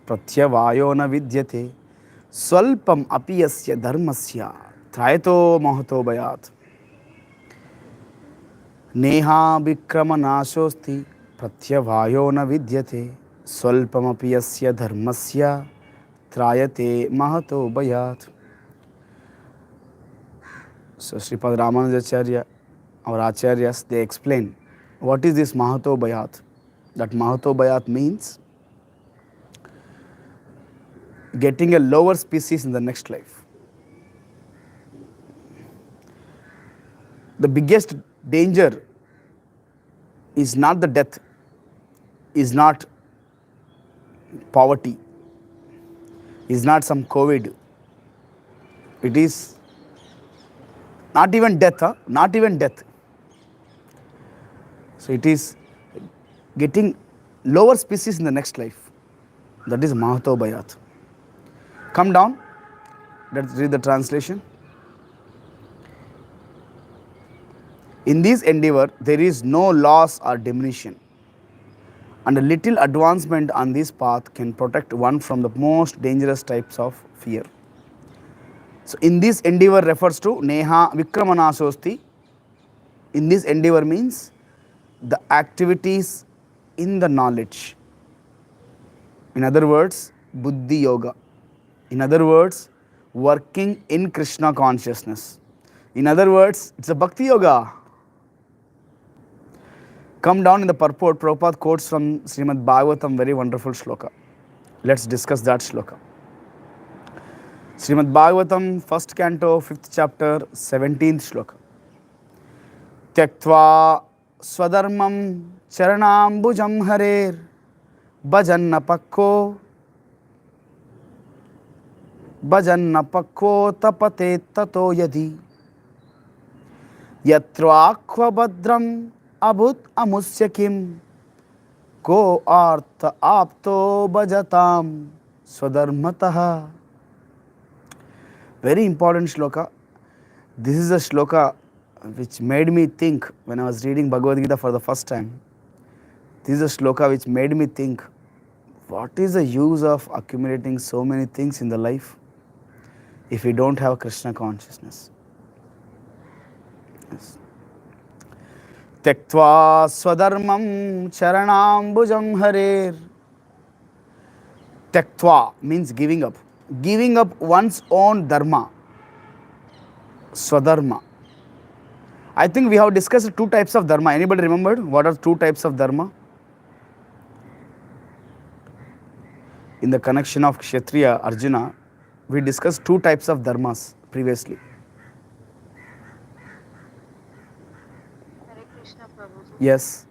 pratyavayo na vidyate swalpam api yasya dharmasya trayato mahato bhayat. Neha vikrama nashosti pratyavayo na vidyate swalpam api yasya dharmasya trayate mahato bhayat. So Sripad Ramanujacharya, our acharyas, they explain what is this Mahato Bhayat. That Mahato Bhayat means getting a lower species in the next life. The biggest danger is not the death, is not poverty, is not some COVID. It is not even death, not even death. So it is getting lower species in the next life. That is Mahato Bhayat. Come down. Let's read the translation. In this endeavor, there is no loss or diminution, and a little advancement on this path can protect one from the most dangerous types of fear. So in this endeavor refers to Neha Vikramanashosti. In this endeavor means the activities in the knowledge. In other words, Buddhi Yoga. In other words, working in Krishna consciousness. In other words, it's a Bhakti Yoga. Come down in the purport, Prabhupada quotes from Srimad Bhagavatam, very wonderful shloka. Let's discuss that shloka. Srimad Bhagavatam, 1st canto, 5th chapter, 17th shloka. Tyaktva swadharmam charanambujam harer bhajannapakko tapate tato yadi yatvakva badram abhut amusya kim ko artha apto bhajatam swadharmataha. Very important shloka. This is a shloka which made me think when I was reading Bhagavad Gita for the first time. This is a shloka which made me think, what is the use of accumulating so many things in the life if we don't have Krishna consciousness? Yes. Tyaktva swadharmam charanambujam harer. Tyaktva means giving up. Giving up one's own dharma. Swadharma. I think we have discussed two types of dharma. Anybody remembered what are two types of dharma? In the connection of Kshatriya, Arjuna, we discussed two types of dharmas previously. Hare Krishna Prabhuji. Yes.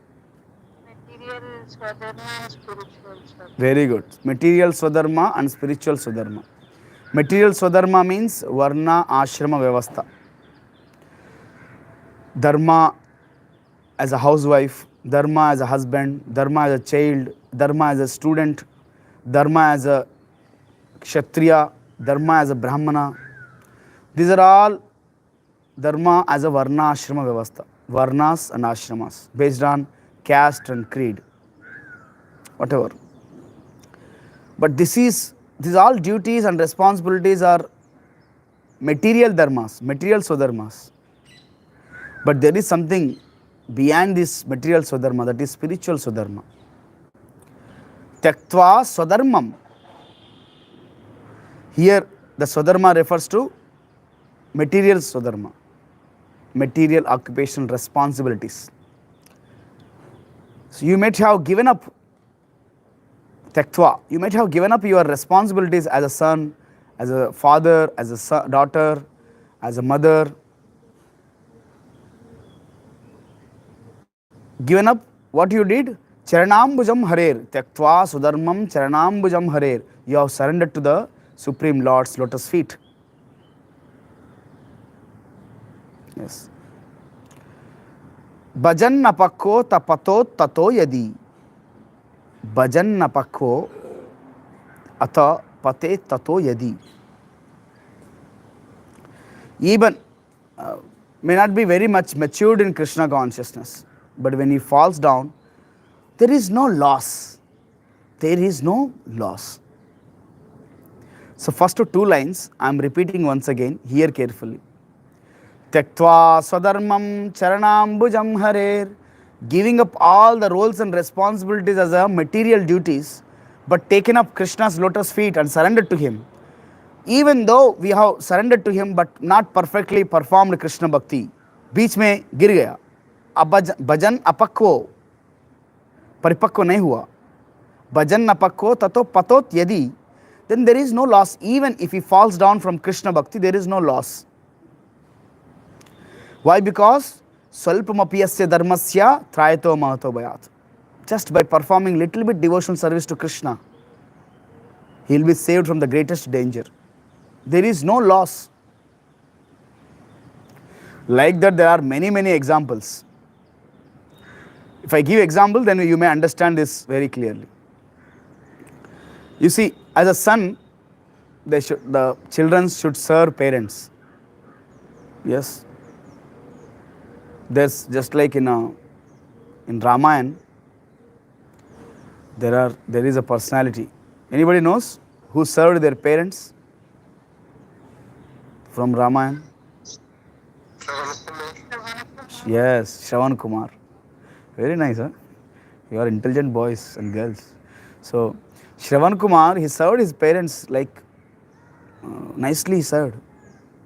Material Swadharma and spiritual Swadharma. Very good. Material Swadharma and spiritual Swadharma. Material Swadharma means Varna Ashrama Vyavastha. Dharma as a housewife, Dharma as a husband, Dharma as a child, Dharma as a student, Dharma as a Kshatriya, Dharma as a Brahmana. These are all Dharma as a Varna Ashrama Vyavastha. Varnas and Ashramas based on caste and creed. Whatever. But these all duties and responsibilities are material dharmas, material swadharmas. But there is something beyond this material swadharma, that is spiritual swadharma. Tyaktva swadharmam. Here the swadharma refers to material swadharma, material occupational responsibilities. So you might have given up Tyaktva. You might have given up your responsibilities as a son, as a father, as a son, daughter, as a mother. Given up what you did? Charanambujam harer. Tyaktva sudharmam charanambujam harer. You have surrendered to the Supreme Lord's lotus feet. Yes. Bhajannapakko tapato tato yadi. Bhajannapakko ata pate tato yadi. Even may not be very much matured in Krishna consciousness, but when he falls down, there is no loss. there is no loss. So first two lines, I am repeating once again, hear carefully. Tyaktva swadharmam charanambujam harer, giving up all the roles and responsibilities as a material duties, but taken up Krishna's lotus feet and surrendered to him. Even though we have surrendered to him, but not perfectly performed Krishna Bhakti, बीच में गिर गया, अब भजन अपक्व परिपक्व नहीं हुआ, भजन अपक्व ततो पतोत यदि, then there is no loss. Even if he falls down from Krishna Bhakti, there is no loss. Why? Because swalpamapiyasya dharmasya trayato mahato bhayat. Just by performing little bit devotional service to Krishna, he will be saved from the greatest danger. There is no loss. Like that, there are many examples. If I give example, then you may understand this very clearly. You see, as a son, the children should serve parents. Yes. There's just like in Ramayana, there is a personality. Anybody knows who served their parents from Ramayana? Yes, Shravan Kumar. Very nice, huh? You are intelligent boys and girls. So, Shravan Kumar, he served his parents like nicely he served.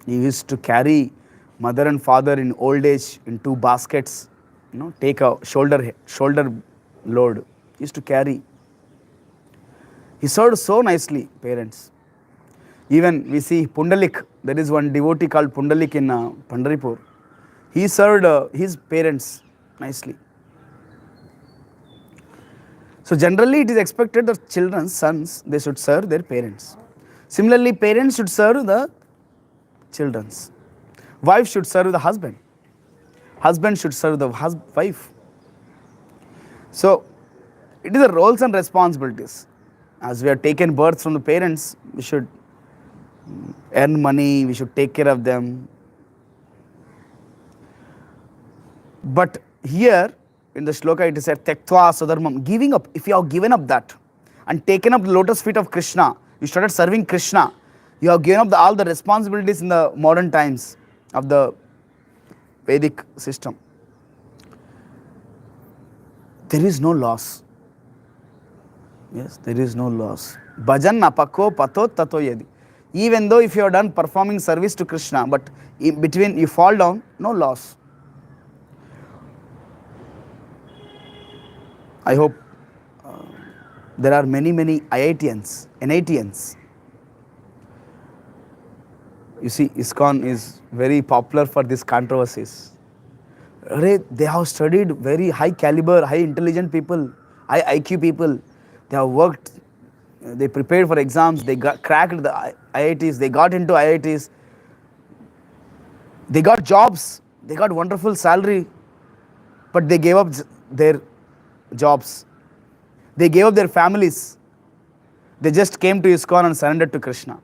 He used to carry mother and father in old age in 2 baskets, take a shoulder load. He used to carry. He served so nicely, parents. Even we see Pundalik, there is one devotee called Pundalik in Pandharipur. He served his parents nicely. So generally it is expected that children, sons, they should serve their parents. Similarly, parents should serve the children's. Wife should serve the husband. Husband should serve the wife. So it is the roles and responsibilities. As we have taken birth from the parents, we should earn money, we should take care of them. But here in the shloka it is said, Tyaktva swadharmam, giving up. If you have given up that and taken up the lotus feet of Krishna, you started serving Krishna, you have given up all the responsibilities in the modern times of the Vedic system. There is no loss. Yes, there is no loss. Bhajan apako patot tato yadi. Even though if you are done performing service to Krishna, but in between you fall down, no loss. I hope there are many IITians, NITians. You see, ISKCON is very popular for these controversies. They have studied very high caliber, high intelligent people, high IQ people. They have worked, they prepared for exams, they cracked the IITs, they got into IITs, they got jobs, they got wonderful salary, but they gave up their jobs. They gave up their families. They just came to ISKCON and surrendered to Krishna.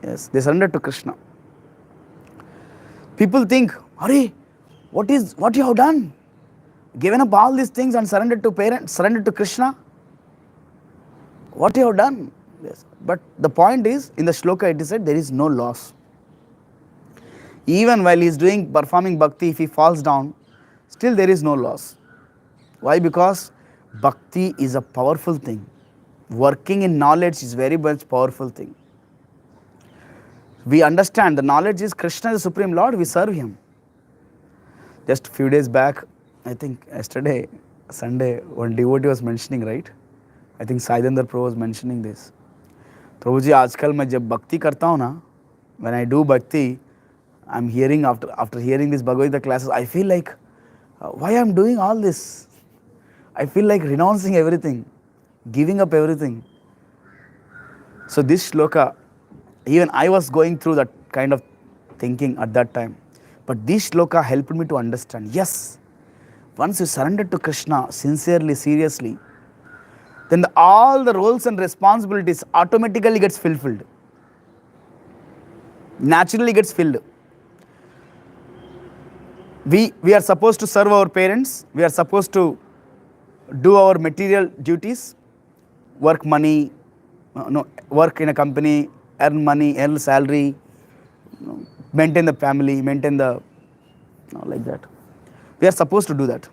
Yes, they surrendered to Krishna. People think, Hari, what you have done? Given up all these things and surrendered to parents, surrendered to Krishna? What you have done? Yes. But the point is, in the shloka it is said, there is no loss. Even while he is performing bhakti, if he falls down, still there is no loss. Why? Because bhakti is a powerful thing. Working in knowledge is very much powerful thing. We understand the knowledge is Krishna is the Supreme Lord, we serve him. Just a few days back, I think yesterday, Sunday, one devotee was mentioning, right? I think Saidendra Prabhu was mentioning this. Prabhuji, आजकल मैं जब भक्ति करता हूँ ना, when I do bhakti, I'm hearing after hearing these Bhagavad Gita classes, I feel like, why I'm doing all this? I feel like renouncing everything, giving up everything. So this shloka, even I was going through that kind of thinking at that time. But this shloka helped me to understand, yes, once you surrender to Krishna sincerely, seriously, then all the roles and responsibilities automatically gets fulfilled. Naturally gets filled. We are supposed to serve our parents. We are supposed to do our material duties, work money, no, work in a company, earn money, earn salary, maintain the family, maintain the, like that. We are supposed to do that.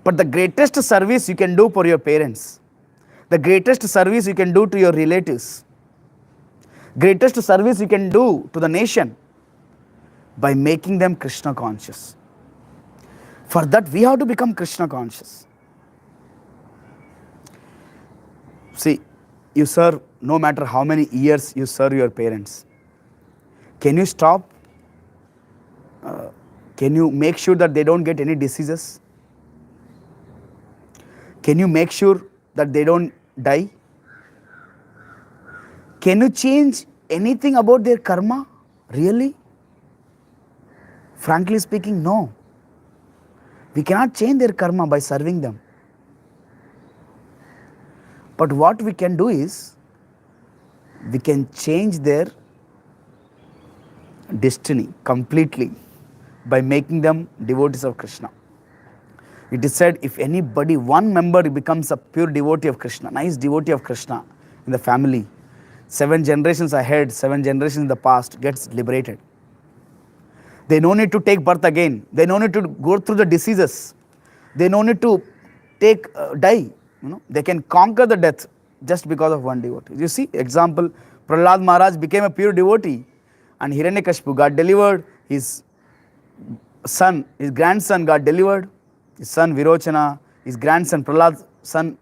But the greatest service you can do for your parents, the greatest service you can do to your relatives, greatest service you can do to the nation, by making them Krishna conscious. For that, we have to become Krishna conscious. See, you serve, no matter how many years you serve your parents. Can you stop? Can you make sure that they don't get any diseases? Can you make sure that they don't die? Can you change anything about their karma? Really? Frankly speaking, no. We cannot change their karma by serving them. But what we can do is, we can change their destiny completely by making them devotees of Krishna. It is said, if anybody, one member becomes a pure devotee of Krishna, nice devotee of Krishna in the family, 7 generations ahead, 7 generations in the past gets liberated. They no need to take birth again. They no need to go through the diseases. They no need to die. They can conquer the death just because of one devotee. You see, example, Prahlad Maharaj became a pure devotee, and Hiranyakashipu got delivered. His son, his grandson got delivered. His son Virochana, his grandson Prahlad's son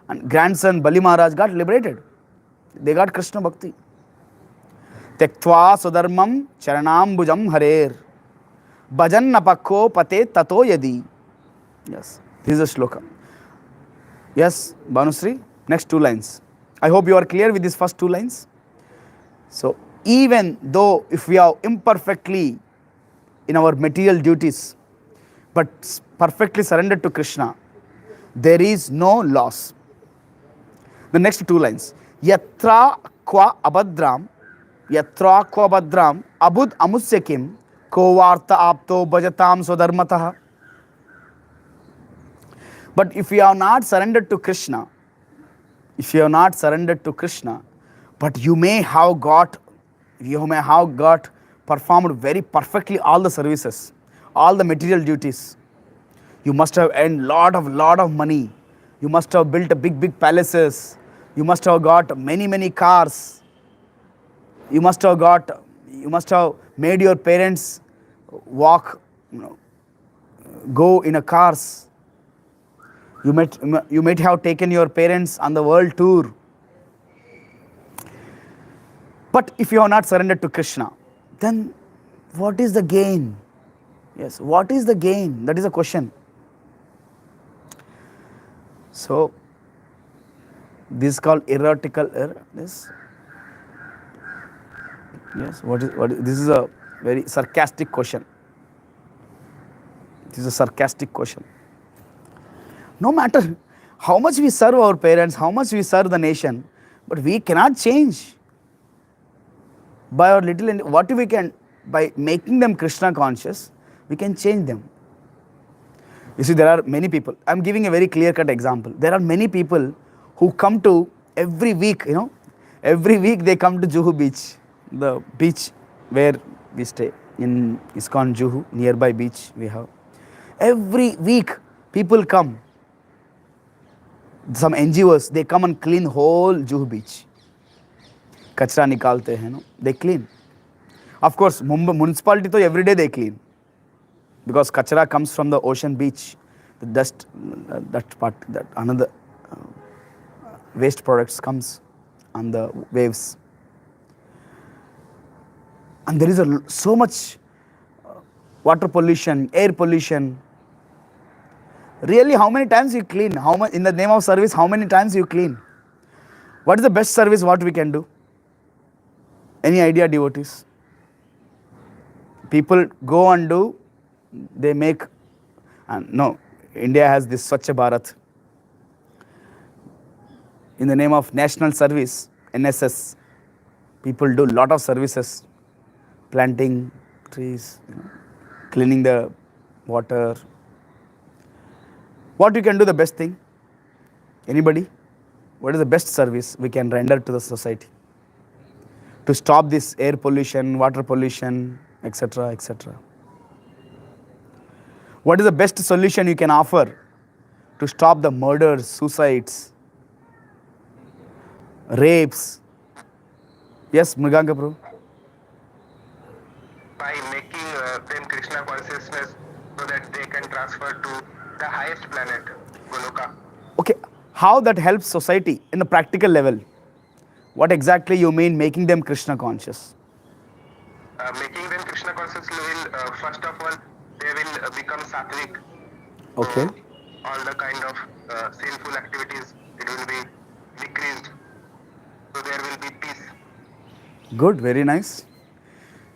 and grandson Bali Maharaj got liberated. They got Krishna Bhakti. Tektva sudharmam charanambujam harer bhajan napakko pate tato yadi. Yes, this is a shloka. Yes, Bhanusri, next 2 lines. I hope you are clear with these first 2 lines. So, even though if we are imperfectly in our material duties, but perfectly surrendered to Krishna, there is no loss. The next 2 lines. Yatra kwa abhadram abud amusyakim ko varta apto bhajatam swadharmatah. But if you are not surrendered to Krishna, but you may have got performed very perfectly all the services, all the material duties. You must have earned lot of money. You must have built a big palaces. You must have got many cars. You must have made your parents walk, go in a cars. You might have taken your parents on the world tour. But if you are not surrendered to Krishna, then what is the gain? Yes, what is the gain? That is a question. So, this is called heretical error. Yes, this is a very sarcastic question. This is a sarcastic question. No matter how much we serve our parents, how much we serve the nation, but we cannot change by our little, what we can, by making them Krishna conscious, we can change them. You see, there are many people. I am giving a very clear-cut example. There are many people who come to every week, every week they come to Juhu beach, the beach where we stay in ISKCON Juhu, nearby beach we have. Every week people come. Some NGOs, they come and clean whole Juhu beach. Kachra nikalte hain, they clean. Of course, Mumbai municipality to every day they clean, because kachra comes from the ocean beach, the dust, that another waste products comes on the waves, and there is so much water pollution, air pollution. Really, how many times you clean? How much in the name of service? How many times you clean? What is the best service? What we can do? Any idea, devotees? People go and do. They make. No, India has this Swachh Bharat. In the name of national service, NSS, people do lot of services, planting trees, cleaning the water. What you can do the best thing? Anybody? What is the best service we can render to the society to stop this air pollution, water pollution, etc., etc.? What is the best solution you can offer to stop the murders, suicides, rapes? Yes, Mruganga Prabhu? By making them Krishna consciousness so that they can transfer to the highest planet, Goloka. Okay, how that helps society in a practical level? What exactly you mean making them Krishna conscious? Making them Krishna conscious will, first of all, they will become sattvic. Okay. So, all the kind of sinful activities, it will be decreased. So there will be peace. Good, very nice.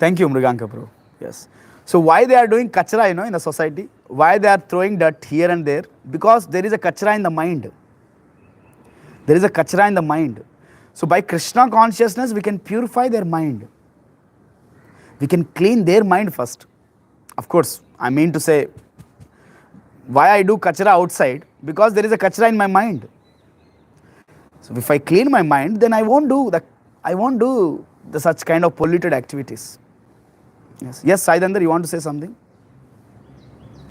Thank you, Mriganka Prabhu. Yes. So why they are doing kachra, in a society? Why they are throwing dirt here and there? Because there is a kachra in the mind. There is a kachra in the mind. So by Krishna consciousness, we can purify their mind. We can clean their mind first. Of course, I mean to say, why I do kachra outside? Because there is a kachra in my mind. So if I clean my mind, then I won't do the such kind of polluted activities. Yes, yes, Saidandar, you want to say something?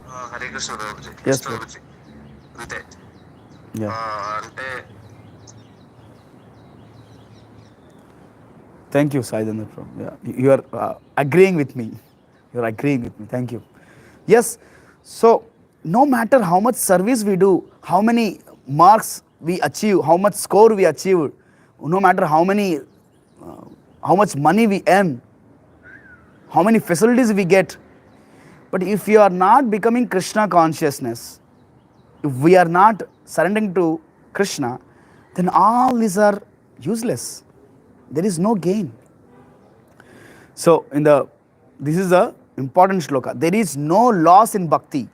Hare Krishna Prabhuji. Yes, Prabhuji. Ante. Yeah. Ante. Thank you, Saidandar Prabhu. Yeah, you are agreeing with me. You are agreeing with me. Thank you. Yes. So no matter how much service we do, how many marks we achieve, how much score we achieve, no matter how much money we earn, how many facilities we get, but if you are not becoming Krishna consciousness, if we are not surrendering to Krishna, then all these are useless. There is no gain. So this is a important shloka. There is no loss in bhakti.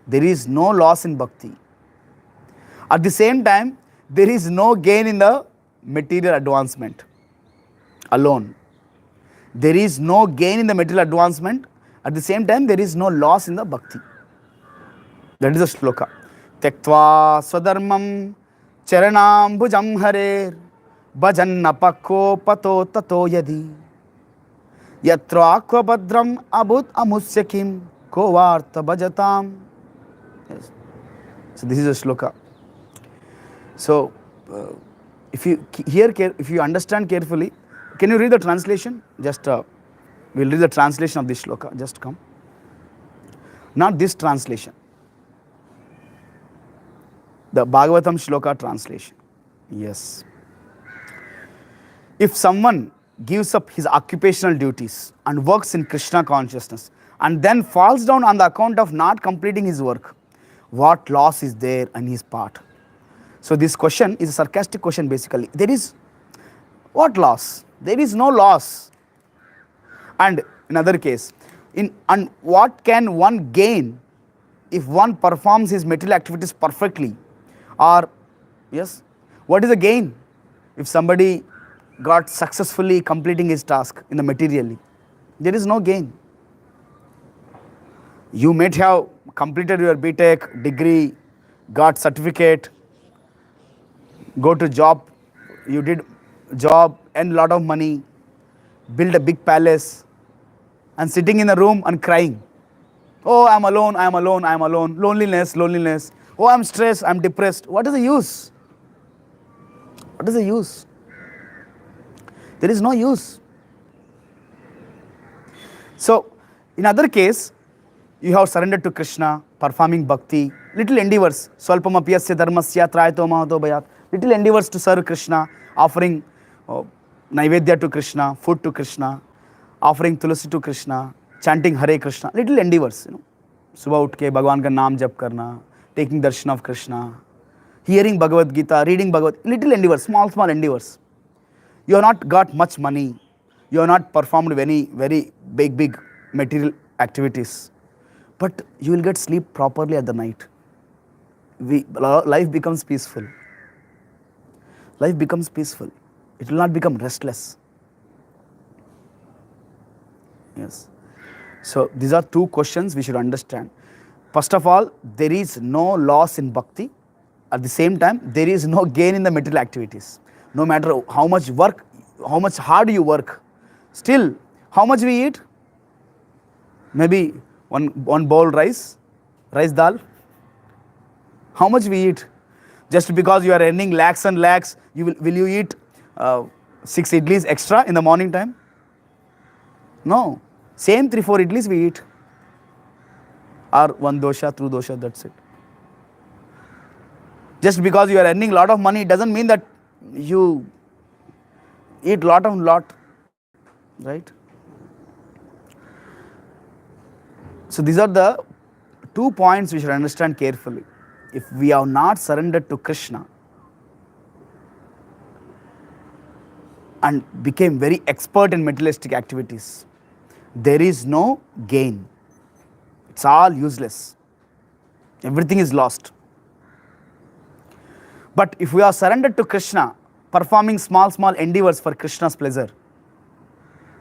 There is no loss in bhakti. At the same time, there is no gain in the material advancement alone. There is no gain in the material advancement. At the same time, there is no loss in the bhakti. That is the shloka. Tyaktva swadharmam charanam bhujam harer bhajanna pakko pato tato yadi yatra akva badram abud amusya kim ko varta bhajatam. Yes. So this is a shloka. So if you understand carefully, can you read the translation? Just we'll read the translation of this shloka. Just come. Not this translation. The Bhagavatam shloka translation. Yes. If someone gives up his occupational duties and works in Krishna consciousness and then falls down on the account of not completing his work, what loss is there on his part? So this question is a sarcastic question basically. There is what loss? There is no loss. And in other case, and what can one gain if one performs his material activities perfectly? Or yes, what is the gain if somebody got successfully completing his task in the materially? There is no gain. You might have completed your BTech degree, got certificate, go to job, you did job, earn a lot of money, build a big palace, and sitting in a room and crying. Oh, I'm alone, I'm alone, I'm alone. Loneliness, loneliness. Oh, I'm stressed, I'm depressed. What is the use? What is the use? There is no use. So, in other case, you have surrendered to Krishna, performing bhakti, little endeavors, swalpamapyasya dharmasya trayato mahato bhayat, little endeavors to serve Krishna, offering naivedya to Krishna, food to Krishna, offering tulasi to Krishna, chanting Hare Krishna, little endeavors, सुबह उठ के भगवान का नाम जप करना, taking darshan of Krishna, hearing Bhagavad Gita, reading Bhagavad, little endeavors, small endeavors. You have not got much money, you have not performed very big material activities, but you will get sleep properly at the night. Life becomes peaceful. Life becomes peaceful. It will not become restless. Yes. So these are two questions we should understand. First of all, there is no loss in bhakti. At the same time, there is no gain in the material activities. No matter how much work, how much hard you work, still, how much we eat? Maybe one bowl rice dal. How much we eat? Just because you are earning lakhs and lakhs, will you eat 6 idlis extra in the morning time? No. Same 3-4 idlis we eat. Or one dosha, 2 dosha, that's it. Just because you are earning a lot of money, it doesn't mean that you eat lot, right? So these are the 2 points we should understand carefully. If we have not surrendered to Krishna and became very expert in materialistic activities, there is no gain. It's all useless. Everything is lost. But if we are surrendered to Krishna, performing small endeavors for Krishna's pleasure,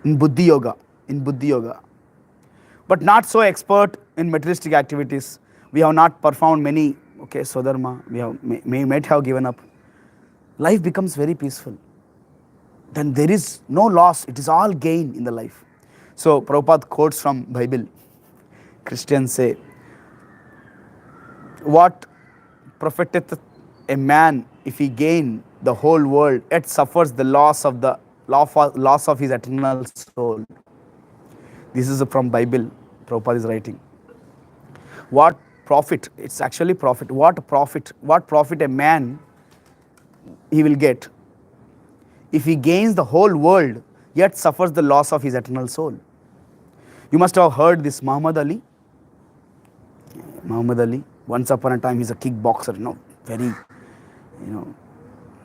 in Buddhi Yoga, but not so expert in materialistic activities, we have not performed many, Swadharma, we might have given up. Life becomes very peaceful. Then there is no loss, it is all gain in the life. So Prabhupada quotes from Bible. Christians say, what profiteth a man if he gain the whole world, yet suffers the loss of his eternal soul? This is from Bible, Prabhupada is writing. What profit? It's actually profit. What profit a man he will get if he gains the whole world yet suffers the loss of his eternal soul? You must have heard this Muhammad Ali. Once upon a time, he's a kickboxer,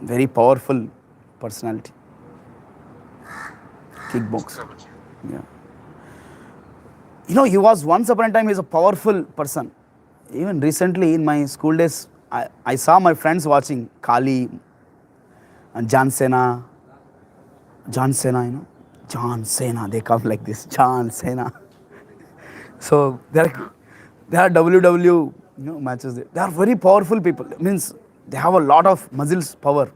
very powerful personality. Kickboxer. Yeah. He was once upon a time, he's a powerful person. Even recently in my school days, I saw my friends watching Kali and John Cena, John Cena, they come like this, John Cena. So there are WW matches. They are very powerful people. It means they have a lot of muscles power.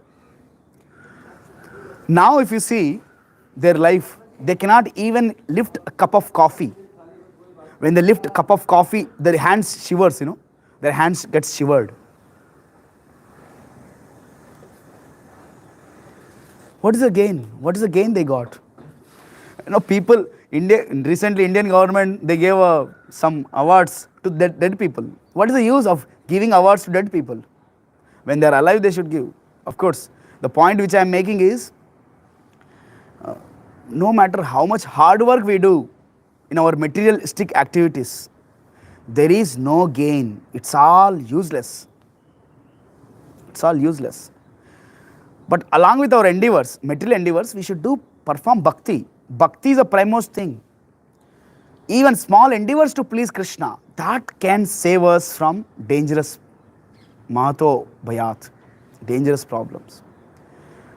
Now if you see their life, they cannot even lift a cup of coffee. When they lift a cup of coffee, their hands shivers, their hands get shivered. What is the gain? What is the gain they got? People, recently Indian government, they gave some awards to dead people. What is the use of giving awards to dead people? When they are alive, they should give. Of course, the point which I am making is, no matter how much hard work we do in our materialistic activities, there is no gain. It's all useless. It's all useless. But along with our endeavors, material endeavors, we should perform bhakti. Bhakti is the primemost thing. Even small endeavors to please Krishna, that can save us from dangerous mahato bhayat, dangerous problems.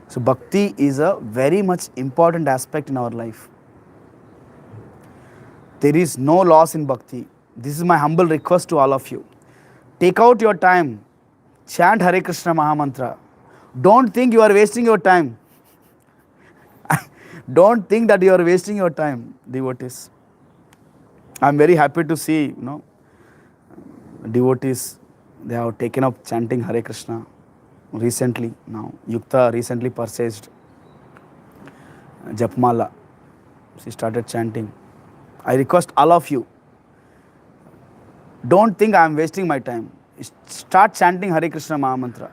So bhakti is a very much important aspect in our life. There is no loss in bhakti. This is my humble request to all of you. Take out your time, chant Hare Krishna Mahamantra. Don't think you are wasting your time. Don't think that you are wasting your time, devotees. I am very happy to see, devotees, they have taken up chanting Hare Krishna recently now. Yukta recently purchased Japmala. She started chanting. I request all of you, don't think I am wasting my time. Start chanting Hare Krishna Mahamantra.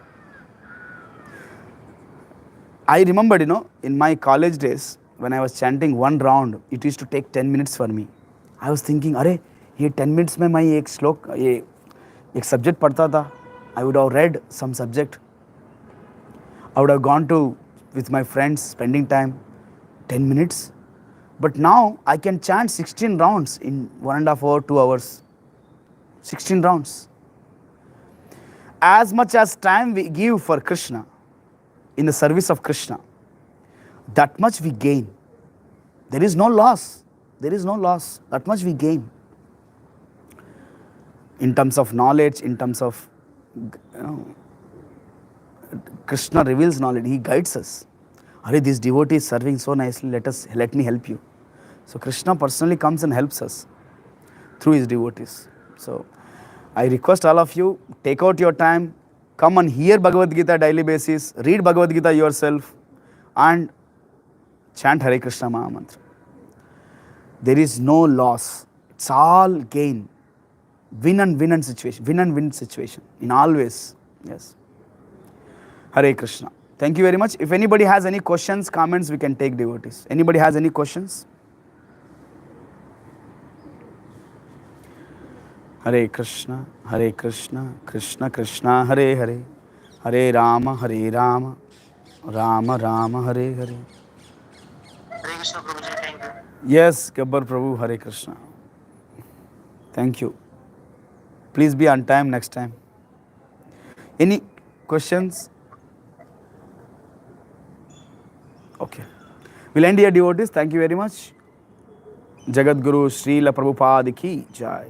I remembered, in my college days, when I was chanting one round, it used to take 10 minutes for me. I was thinking, अरे ये 10 minutes में मैं एक श्लोक एक subject पढ़ता था. I would have read some subject. I would have gone with my friends, spending time, 10 minutes. But now I can chant 16 rounds in 1.5 hours, 2 hours. 16 rounds. As much as time we give for Krishna, in the service of Krishna, that much we gain. There is no loss. There is no loss. That much we gain. in terms of knowledge, in terms of, Krishna reveals knowledge. He guides us. Are this devotee is serving so nicely. Let me help you. So Krishna personally comes and helps us through his devotees. So I request all of you, take out your time, come and hear Bhagavad Gita daily basis, read Bhagavad Gita yourself, and chant Hare Krishna Maha Mantra. There is no loss. It's all gain. Win and win situation in all ways. Yes. Hare Krishna. Thank you very much. If anybody has any questions, comments, we can take devotees. Anybody has any questions? Hare Krishna, Krishna Krishna, Hare Hare, Hare Rama, Rama Rama, Hare Hare. Hare Krishna Prabhuji, thank you. Yes, Gabbar Prabhu, Hare Krishna. Thank you. Please be on time next time. Any questions? Okay. We'll end here, devotees. Thank you very much. Jagat Guru Srila Prabhupada ki jai.